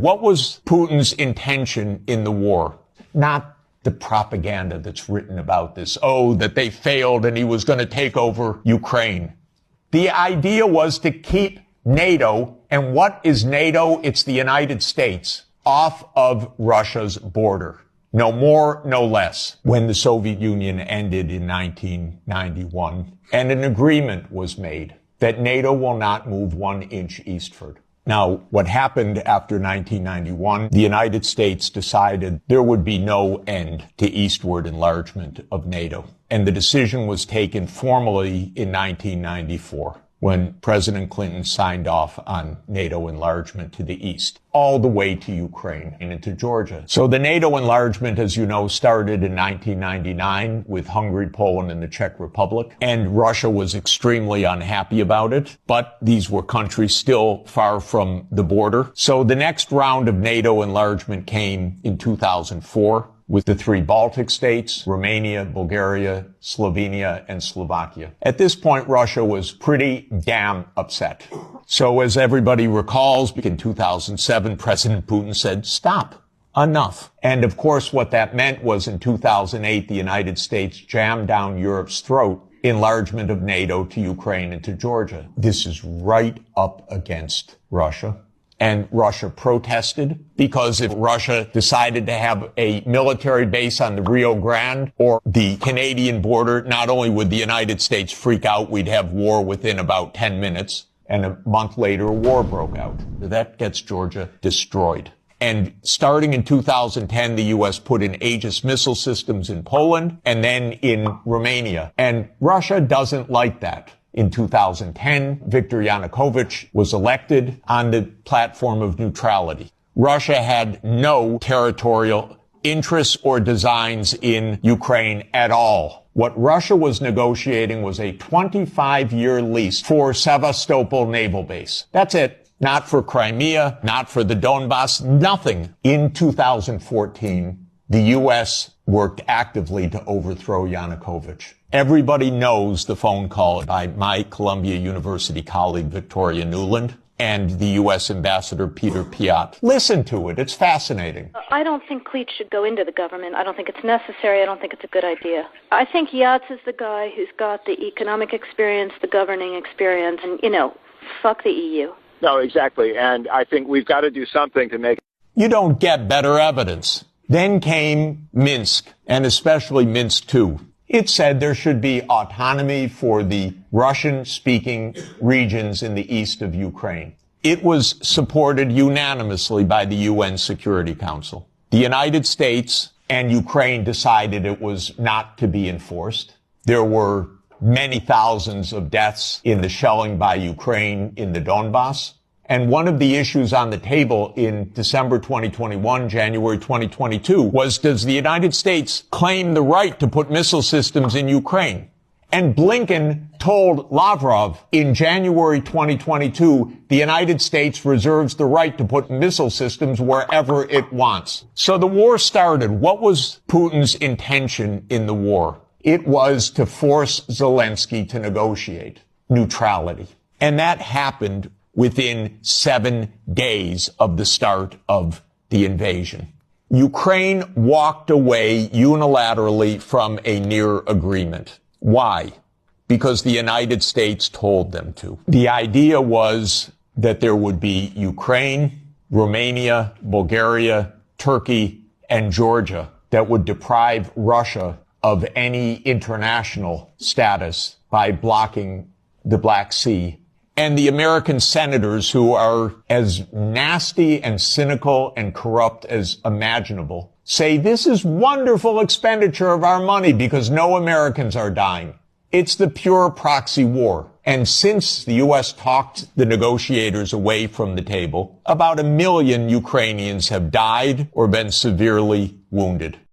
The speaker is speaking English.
What was Putin's intention in the war? Not the propaganda that's written about this. Oh, that they failed and he was going to take over Ukraine. The idea was to keep NATO, and what is NATO? It's the United States, off of Russia's border. No more, no less. When the Soviet Union ended in 1991, and an agreement was made that NATO will not move 1 inch eastward. Now, what happened after 1991, the United States decided there would be no end to eastward enlargement of NATO. And the decision was taken formally in 1994, when President Clinton signed off on NATO enlargement to the east, all the way to Ukraine and into Georgia. So the NATO enlargement, as you know, started in 1999 with Hungary, Poland, and the Czech Republic. And Russia was extremely unhappy about it, but these were countries still far from the border. So the next round of NATO enlargement came in 2004. With the 3 Baltic states, Romania, Bulgaria, Slovenia, and Slovakia. At this point, Russia was pretty damn upset. So as everybody recalls, in 2007, President Putin said, stop, enough. And of course, what that meant was in 2008, the United States jammed down Europe's throat enlargement of NATO to Ukraine and to Georgia. This is right up against Russia. And Russia protested because if Russia decided to have a military base on the Rio Grande or the Canadian border, not only would the United States freak out, we'd have war within about 10 minutes. And a month later, a war broke out. That gets Georgia destroyed. And starting in 2010, the U.S. put in Aegis missile systems in Poland and then in Romania. And Russia doesn't like that. In 2010, Viktor Yanukovych was elected on the platform of neutrality. Russia had no territorial interests or designs in Ukraine at all. What Russia was negotiating was a 25-year lease for Sevastopol naval base. That's it. Not for Crimea, not for the Donbass, nothing. In 2014, the U.S. worked actively to overthrow Yanukovych. Everybody knows the phone call by my Columbia University colleague, Victoria Nuland, and the U.S. Ambassador Peter Piot. Listen to it. It's fascinating. I don't think Cleach should go into the government. I don't think it's necessary. I don't think it's a good idea. I think Yats is the guy who's got the economic experience, the governing experience, and, fuck the EU. No, exactly. And I think we've got to do something to make... You don't get better evidence. Then came Minsk, and especially Minsk II. It said there should be autonomy for the Russian-speaking regions in the east of Ukraine. It was supported unanimously by the UN Security Council. The United States and Ukraine decided it was not to be enforced. There were many thousands of deaths in the shelling by Ukraine in the Donbass. And one of the issues on the table in December 2021, January 2022, was, does the United States claim the right to put missile systems in Ukraine? And Blinken told Lavrov in January 2022, the United States reserves the right to put missile systems wherever it wants. So the war started. What was Putin's intention in the war? It was to force Zelensky to negotiate neutrality. And that happened within 7 days of the start of the invasion. Ukraine walked away unilaterally from a near agreement. Why? Because the United States told them to. The idea was that there would be Ukraine, Romania, Bulgaria, Turkey, and Georgia that would deprive Russia of any international status by blocking the Black Sea. And the American senators, who are as nasty and cynical and corrupt as imaginable, say this is wonderful expenditure of our money because no Americans are dying. It's the pure proxy war. And since the U.S. talked the negotiators away from the table, about 1 million Ukrainians have died or been severely wounded.